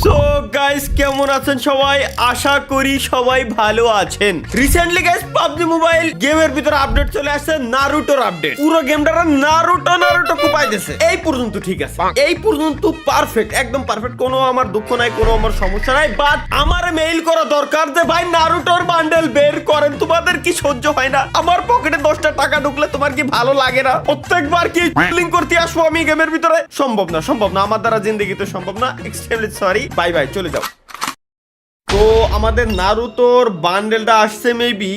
So guys কেমন আছেন সবাই? আশা করি সবাই ভালো আছেন। রিসেন্টলি গাইস পাবজি মোবাইল গেমের ভিতরে আপডেট চলে আসছে, নারুটোর আপডেট। পুরো গেমটা নারুটো কুপাই দিয়েছে। এই পর্যন্ত ঠিক আছে, এই পর্যন্ত পারফেক্ট, একদম পারফেক্ট। কোনো আমার দুঃখ নাই, কোনো আমার সমস্যা নাই। বাট আমার মেইল করা দরকার যে ভাই নারুটোর বান্ডেল বের করেন। তোমাদের কি সহ্য হয় না? আমার পকেটে 10টা টাকা ঢুকলে তোমার কি ভালো লাগে না? প্রত্যেকবার কি লিংক করতে আসবো আমি গেমের ভিতরে? সম্ভব না, সম্ভব না, আমার দ্বারা জিন্দেগিতে সম্ভব না। এক্সট্রিমলি সরি, বাই বাই, চলে যাও। তো আমাদের নারুতোর বান্ডেলটা আসছে মেবি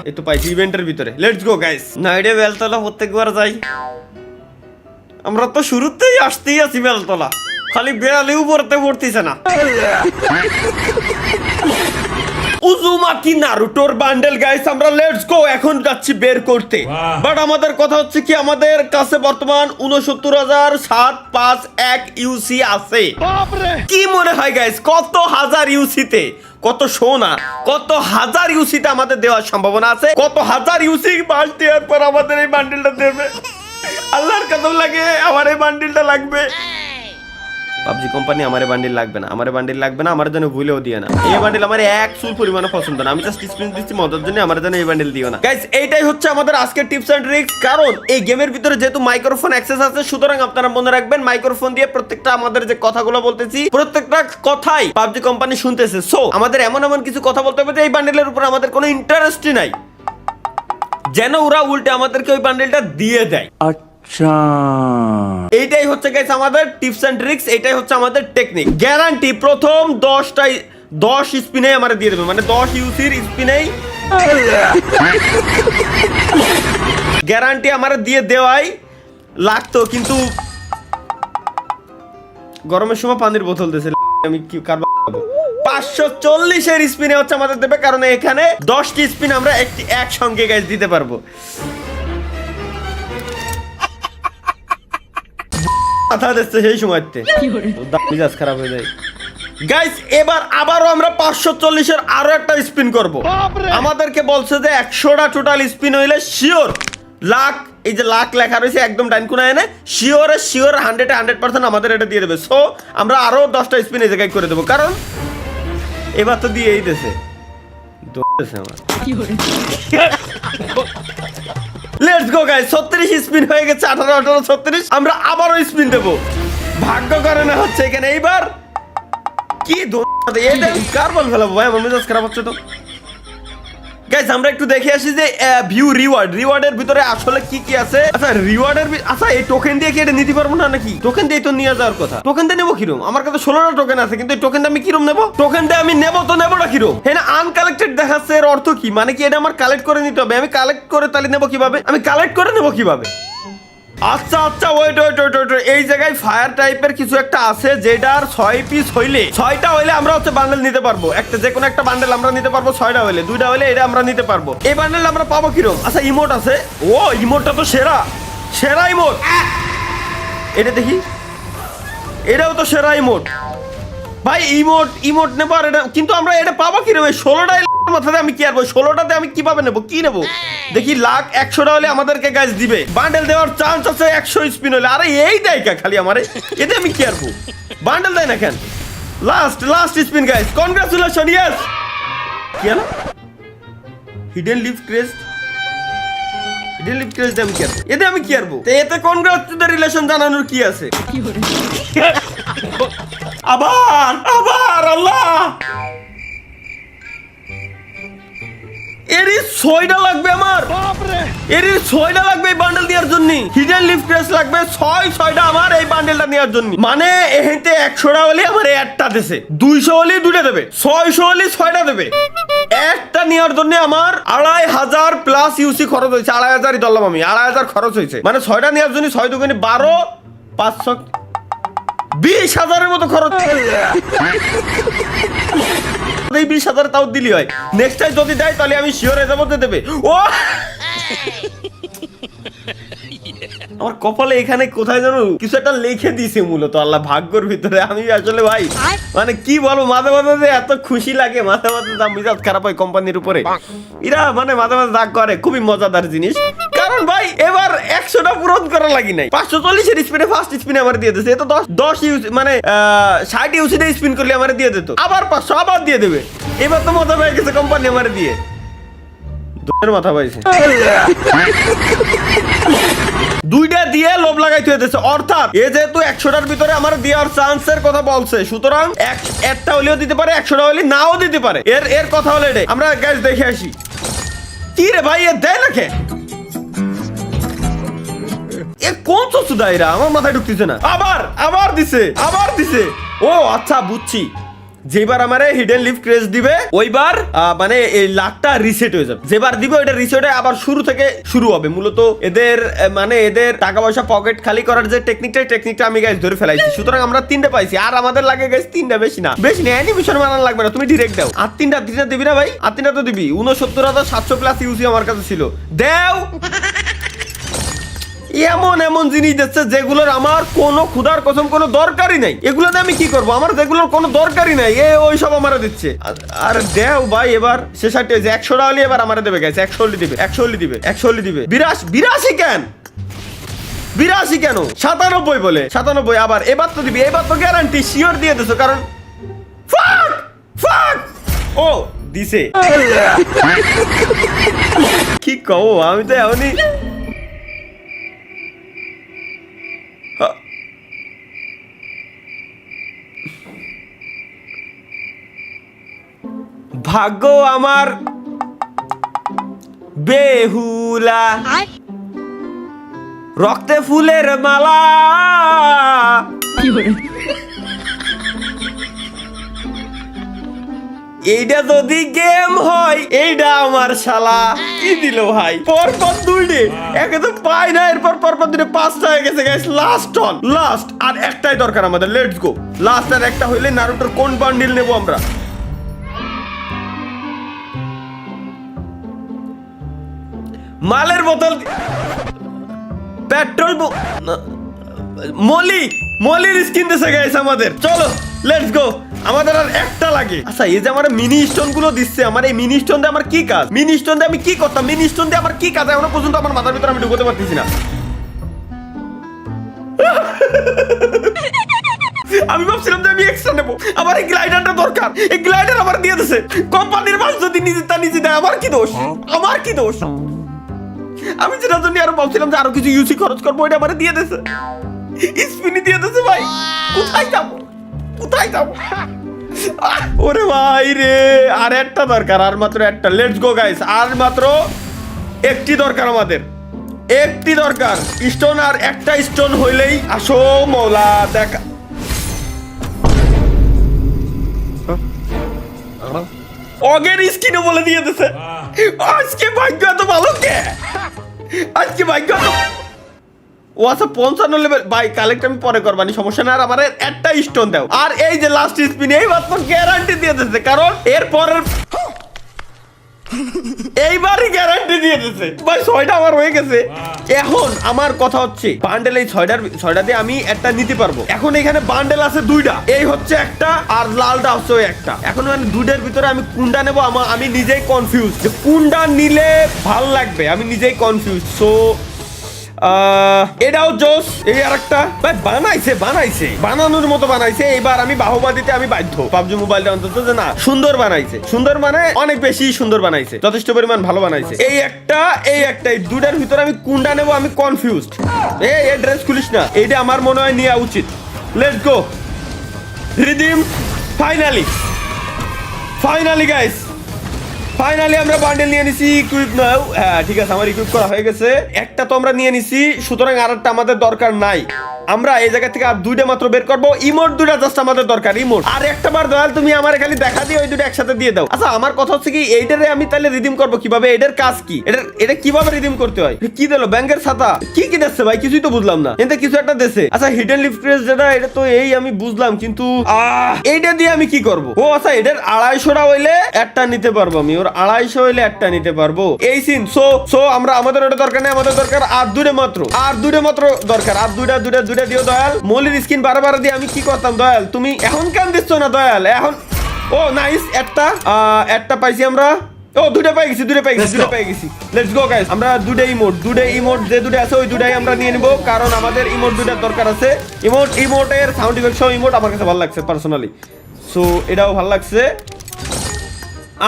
একটু পাইছি ইভেন্টের ভিতরে। Let's go guys. নাইডে বেলতলা প্রত্যেকবার যাই, আমরা তো শুরুতেই আসতেই আছি বেলতলা, খালি বেড়ালেও পড়তে পড়তেছে না। উজুমাকি নারুটোর বান্ডেল গাইস, আমরা লেটস গো এখন যাচ্ছি বের করতে। বাট আমাদের কথা হচ্ছে কি, আমাদের কাছে বর্তমান 69,751 ইউসি আছে। কি মনে হয় গাইস, কত হাজার ইউসিতে, কত সোনা, কত হাজার ইউসিতে আমাদের দেওয়ার সম্ভাবনা আছে? কত হাজার ইউসি বাস দেওয়ার পর আমাদের এই বান্ডেলটা দেবে? আল্লাহর কসম লাগে আমার এই বান্ডেলটা লাগবে। পাবজি কোম্পানি আমার বান্ডিল লাগবে না, আমার বান্ডিল লাগবে না, আমার জন্য ভুলেও দিও না। এই বান্ডিল আমার এক চুল পরিমাণে পছন্দ না, আমি জাস্ট স্ক্রিন দিচ্ছি মজার জন্য, আমার জন্য এই বান্ডিল দিও না গাইস। এইটাই হচ্ছে আমাদের আজকের টিপস এন্ড ট্রিক্স। কারণ এই গেমের ভিতরে যেহেতু মাইক্রোফোন অ্যাক্সেস আছে, সুতরাং আপনারা মনে রাখবেন মাইক্রোফোন দিয়ে প্রত্যেকটা আমাদের যে কথাগুলো বলতেছি, প্রত্যেকটা কথাই পাবজি কোম্পানি শুনতেছে। সো আমাদের এমন এমন কিছু কথা বলতে হবে যে এই বান্ডিলের উপর আমাদের কোনো ইন্টারেস্টই নাই, যেন ওরা উল্টে আমাদেরকে ওই বান্ডিলটা দিয়ে দেয়। এইটাই হচ্ছে গাইস আমাদের টিপস এন্ড ট্রিক্স, এইটাই হচ্ছে আমাদের টেকনিক। গ্যারান্টি প্রথম 10 স্পিনে আমারে দিয়ে দেবে, মানে 10 ইউসির স্পিনেই গ্যারান্টি আমারে দিয়ে দেওয়াই লাগতো। কিন্তু গরমের সময় পানির বোতল দিয়েছে, আমি কি কারবার 540 এর স্পিনে হচ্ছে আমাদের দেবে, কারণ এখানে 10টি স্পিন আমরা একসঙ্গে গাইস দিতে পারবো। সেই সময়তে মিজাজ খারাপ হয়ে যায় গাইস। এবার আবারও আমরা 540 এর আরো একটা স্পিন করব। আমাদেরকে বলছে যে 100টা টোটাল স্পিন হইলে শিওর লাখ, এই যে লাখ লেখা রয়েছে একদম ডান কোনায় এনে, শিওর 100% আমাদের এটা দিয়ে দেবে। সো আমরা আরো 10টা স্পিন এই জায়গায় করে দেবো, কারণ এবার তো দিয়েই দিয়েছে আমার। লেটস গো গাইস, 36 স্পিন হয়ে গেছে, 18 36। আমরা আবারও স্পিন দেবো, ভাগ্য করে না হচ্ছে এখানে। এইবার কি কার বল ফেলাবো ভাই, আমার মেজাজ খারাপ হচ্ছে তো গাইস। আমরা একটু দেখে আসি যে ভিউ রিওয়ার্ডের ভিতরে আসলে কি কি আছে। আচ্ছা রিওয়ার্ডের, আচ্ছা এই টোকেন দিয়ে কি এটা নিতে পারবো না নাকি? টোকেন দিয়ে তো নিয়ে যাওয়ার কথা। টোকেন দিয়ে নেবো কিরম? আমার কাছে 16টা টোকেন আছে, কিন্তু এই টোকেন দিয়ে আমি কিরম নেবো? টোকেন দিয়ে আমি নেবো তো নেবো না কিরম? হ্যাঁ, আনকালেক্টেড দেখাচ্ছে, এর অর্থ কি? মানে কি এটা আমার কালেক্ট করে নিতে হবে? আমি কালেক্ট করে তাহলে নেবো কিভাবে? আমি কালেক্ট করে নেবো কিভাবে? আচ্ছা ওয়েট, এই জায়গায় ফায়ার টাইপের কিছু একটা আছে, যেটার 6 পিস হইলে, 6টা হইলে আমরা হচ্ছে বান্ডেল নিতে পারবো। একটা যে কোনো একটা বান্ডেল আমরা নিতে পারবো 6টা হইলে, 2টা হইলে এটা আমরা নিতে পারবো। এই বান্ডেল আমরা পাবো কিরকম? আচ্ছা ইমোট আছে, ও ইমোটটা তো সেরা ইমোট, এটা দেখি, এটাও তো সেরা ইমোট ভাই। ইমোট নেবো, আর এটা কিন্তু আমরা এটা পাবো কিরকম? 16টা মাথাতে আমি কি আরবো? 16টাতে আমি কিভাবে নেবো, কি নেবো দেখি? লাখ 100টা হলে আমাদেরকে গাইস দিবে, বান্ডেল দেওয়ার চান্স আছে 100 স্পিন হলে। আরে এই দেয় খালি আমারে, এতে আমি কি আরবো? বান্ডেল দেয় না কেন? Last spin guys, congratulation, yes. কি হলো? হিডেন লিভ ক্রেস্ট আমি কি আরবো? এতে আমি কি আরবো? এতে কনগ্রাচুলেশন জানানোর কি আছে? আবার আল্লাহ, এরই 6টা লাগবে আমার, এরই 6টা লাগবে এই বান্ডেল দেওয়ার জন্য। হিডেন লিভ ক্রেস্ট লাগবে 6টা আমার এই বান্ডেলটা নেওয়ার জন্য। মানে এখানে 100টা হলে আমার একটা দেশে, 200 হলে 2টা দেবে, 600 হলে 6টা দেবে। একটা নেওয়ার জন্য আমার 2500 প্লাস ইউসি খরচ হয়েছে। 2500ই ধরলাম আমি, 2500 খরচ হয়েছে। মানে 6টা নেওয়ার জন্য 6 দুগুণে 12, 500, 20,000-এর মতো খরচ। এই 20,000 তাও দিলি হয়। নেক্সট টাইম যদি দেয় তাহলে আমি শিওর হয়ে যাবো দেবে। ও আমার কপালে এখানে কোথায় জানো কিছু একটা লিখে দিয়েছে মূলত আল্লাহ ভাগ্যর ভিতরে। আমি আসলে ভাই মানে কি বলবো, মাঝে মাঝে এত খুশি লাগে, মাঝে মাঝে মিজাজ খারাপ হয় কোম্পানির উপরে। এরা মানে মাঝে মাঝে রাগ করে, খুবই মজাদার জিনিস। কারণ কারণ ভাই এবার 100টা পূরণ করা লাগি নাই 540 এর স্পিনে ফার্স্ট স্পিনে আমার দিয়ে দিয়েছে, এ তো 10 ইউজ মানে 60 ইউসিতে স্পিন করলে আমার দিয়ে দিত, আবার 500 আবার দিয়ে দেবে। এবার তো মজা পেয়ে গেছে কোম্পানি আমার দিয়ে, দোষের মাথা পাইছে। দুইটা দিয়ে লোভ লাগাইতে হইতেছে, অর্থাৎ এ যেহেতু 100টার ভিতরে আমার দেওয়ার চান্সের কথা বলছে, সুতরাং একটা হলেও দিতে পারে, 100টা হলে নাও দিতে পারে। এর কথা হলো এটাই। আমরা গাইস দেখে আসি কি রে ভাই, এ দেয় না কে? এ কোন সুদাইরা আমার মাথায় ঢুকতেছে না। আবার দিছে। ও আচ্ছা বুঝছি, যেবার আমারে হিডেন লিফ ক্রেজ দিবে ওইবার মানে এই লাখটা রিসেট হয়ে যাবে, যেবার দিবে ওইটা রিসেট হয়ে আবার শুরু থেকে শুরু হবে। মূলত এদের মানে এদের টাকা পয়সা পকেট খালি করার যে টেকনিকটা আমি গাইস ধরে ফেলাইছি। সুতরাং আমরা 3টে পাইছি, আর আমাদের লাগে গাইস 3টা, বেশি না অ্যানিমেশন বানানো লাগবে না, তুমি ডিরেক্ট দাও। আর 3টা দিবি না ভাই? আর 3টা তো দিবি। 69,700 প্লাস ইউসি আমার কাছে ছিল, দাও। এমন জিনিস দিচ্ছে যেগুলোর আমার কোনো খুদার কসম কোনো দরকারই নাই, এগুলোতে আমি কি করবো? আমার যেগুলোর কোনো দরকারই নাই ওই সব আমারে দিচ্ছে। আর দেও ভাই, এবার শেষাটি হয়েছে 100টা হলে এবার আমারে দেবে গেছে, 100 দিবে 100 দিবে 82 কেন 97 বলে 97, আবার এবার তো দিবি, এবার তো গ্যারান্টি শিওর দিয়ে দিছো, কারণ ফাক ও দিছে। কি কও, আমি তো এমনই ভাগ্য আমার বেহুলা, রক্তে ফুলের মালা, এইটা যদি গেম হয় এইটা আমার শালা কি দিল ভাই, পরপর 2টে একে তো পাই না, এরপর পরপর 2টে 5টা হয়ে গেছে গাইস। লাস্ট আর একটাই দরকার আমাদের, লেটস গো। লাস্ট আর একটা হইলে নারুটোর কোন বান্ডিল নেব আমরা? মালের বোতল, পেট্রোল, মলির স্কিন দিছে গাইস আমাদের। চলো লেটস গো, আমাদের আর একটা লাগে। আচ্ছা এই যে আমার মিনি স্টোন গুলো দিচ্ছে, আমার এই মিনি স্টোন দিয়ে আমার কি কাজ? মিনি স্টোন দিয়ে আমি কি করতাম? মিনি স্টোন দিয়ে আমার কি কাজ এখনো পর্যন্ত আমার মাথার ভিতরে আমি ঢুকতে পারতেছি না। আমি ভাবছিলাম যে আমি এক্সট্রা নেবো, আমার এই গ্লাইডারটা দরকার, এই গ্লাইডার আমার দিয়ে দিছে কোম্পানির মাল, যদি নিজে দেয় আমার কি দোষ? আমি যেটার জন্য আরো ভাবছিলাম যে আরো কিছু ইউসি খরচ করবো, ওইটা আমার দিয়ে দিছে, স্পিনি দিয়ে দিছে ভাই। কোথায় যাবো? ওরে ভাই রে, আর একটা দরকার, আর মাত্র একটা। লেটস গো গাইস, আর মাত্র একটি দরকার আমাদের, একটি দরকার স্টোন, আর একটা স্টোন হইলেই আসো মৌলা দেখা। অগের স্কিনে বলে দিয়ে দিছে। আজকে ভাগ্য এত ভালো কে? আজকে ভাগ্য ও আচ্ছা 55 লেভেল ভাই, কালেক্ট আমি পরে করবানি, সমস্যা না। আর আমার একটা স্টোন দাও, আর এই যে লাস্ট স্পিন এইবার তো গ্যারান্টি দিয়ে দিতেছে, কারণ এর পরের এইবারই গ্যারান্টি দিয়ে দিতেছে ভাই। 6টা আমার হয়ে গেছে। এখন আমার কথা হচ্ছে বান্ডেল এই 6টা দিয়ে আমি একটা নিতে পারবো। এখন এখানে বান্ডেল আছে 2টা, এই হচ্ছে একটা আর লালটা হচ্ছে ওই একটা। এখন মানে 2টার ভিতরে আমি কোনটা নেবো আমি নিজেই কনফিউজ, যে কোনটা নিলে ভাল লাগবে আমি নিজেই কনফিউজ। সো এটাও জোস, এই আর একটা ভাই বানানোর মতো বানাইছে। এবার আমি বাহবা দিতে আমি বাধ্য, পাবজি মোবাইলটা অন্তত যে না সুন্দর বানাইছে, সুন্দর মানে অনেক বেশি সুন্দর বানাইছে, যথেষ্ট পরিমাণ ভালো বানাইছে। এই একটা এই 2টার ভিতরে আমি কোনটা নেবো আমি কনফিউজড। এই ড্রেস খুলিস না, এইটা আমার মনে হয় নেওয়া উচিত। Let's go, redeem finally guys, finally আমরা বান্ডেল নিয়ে নিছি। ইকুইপ নাও, হ্যাঁ ঠিক আছে, আমার ইকুইপ করা হয়ে গেছে। একটা তো আমরা নিয়ে নিছি, সুতরাং আরেকটা আমাদের দরকার নাই। আমরা এই জায়গা থেকে আর 2টা মাত্র বের করবো। ইমোট 2টা জাস্ট আমাদের দরকার, ইমোট। আর একটা বার দয়াল তুমি আমার খালি দেখা দিয়ে ওই 2টা একসাথে দিয়ে দাও। আচ্ছা আমার কথা হচ্ছে কি, এইটারে আমি তাহলে রিডিম করবো কিভাবে? এটার কাজ কি? এটা কিভাবে রিডিম করতে হয়? কি দিলো? ব্যাংকের ছাতা কি দিচ্ছে ভাই? কিছুই তো বুঝলাম না। এতে কিছু একটা দিছে। আচ্ছা হিডেন লিফ ক্রেজ যেটা, এটা তো এই আমি বুঝলাম, কিন্তু এইটা দিয়ে আমি কি করবো? ও আচ্ছা এটার 250টা হইলে একটা নিতে পারবো আমি, ওর 250 হইলে একটা নিতে পারবো, এই সিন। সো আমরা আমাদের ওটা দরকার নেই, আমাদের দরকার আর 2টা মাত্র দরকার। আর 2টা দিও দয়াল। মলির স্কিন বারবার দিয়ে আমি কি করতাম দয়াল? তুমি এখন কেন দিচ্ছ না দয়াল? এখন ও নাইস, একটা পাইছি আমরা। ও দুটো পেয়ে গেছি লেটস গো গাইস আমরা দুটো ইমোট যে দুটো আছে ওই দুটাই আমরা নিয়ে নিব কারণ আমাদের ইমোট দুটার দরকার আছে ইমোটের সাউন্ড ইফেক্ট সহ ইমোট আমার কাছে ভালো লাগছে পার্সোনালি সো এটাও ভালো লাগছে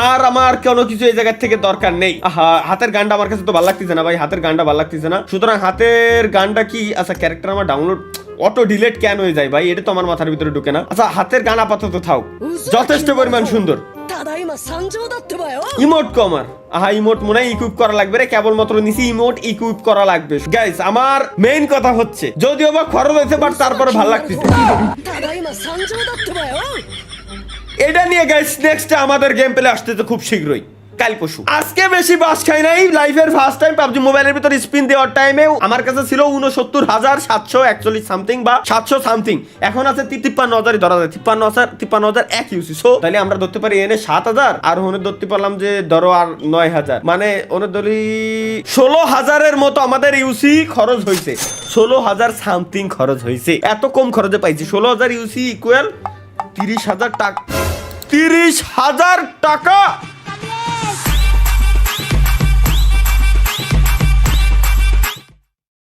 আর আমার কোনো কিছু এই জায়গা থেকে দরকার নেই হাতের গানটা আমার কাছে তো ভালো লাগতেছে না ভাই হাতের গানটা ভালো লাগতেছে না সুতরাং হাতের গানটা কি আচ্ছা ক্যারেক্টার আমার ডাউনলোড অটো ডিলিট কেন হয়ে যায় ভাই এটা তো আমার মাথার ভিতরে ঢুকে না আচ্ছা হাতের গান আপাতত থাক যথেষ্ট পরিমাণ সুন্দর ইমোট কো আমার ইমোট মনে হয় ইকুইপ করা লাগবে রে কেবলমাত্র নিছি ইমোট ইকুইপ করা লাগবে গাইস আমার মেইন কথা হচ্ছে যদিও বা খরচ হয়েছে বাট তারপরে ভালো লাগতেছে এটা নিয়ে গাইস নেক্সট আমাদের গেম প্লে আসতেছে খুব শীঘ্রই কাল পরশু আজকে বেশি বাস খাই নাই লাইফের ফার্স্ট টাইম পাবজি মোবাইলের ভিতর স্পিন দেওয়ার টাইমে আমার কাছে ছিল ৬৯,৭৪১ সামথিং বা ৭০০ সামথিং এখন আছে ৫৩,০০০ ধরা যায় ৫৩,০০০ এক ইউসি সো তাহলে আমরা ধরতে পারি এনে ৭,০০০ আর ওনে ধরতে পারলাম যে ধরো আর ৯,০০০ মানে ওনে ধরি ১৬,০০০ মতো আমাদের ইউসি খরচ হয়েছে ১৬,০০০ সামথিং খরচ হয়েছে এত কম খরচে পাইছি ১৬,০০০ ইউসি ইকুয়াল ৩০,০০০ টাকা ৩০,০০০ টাকা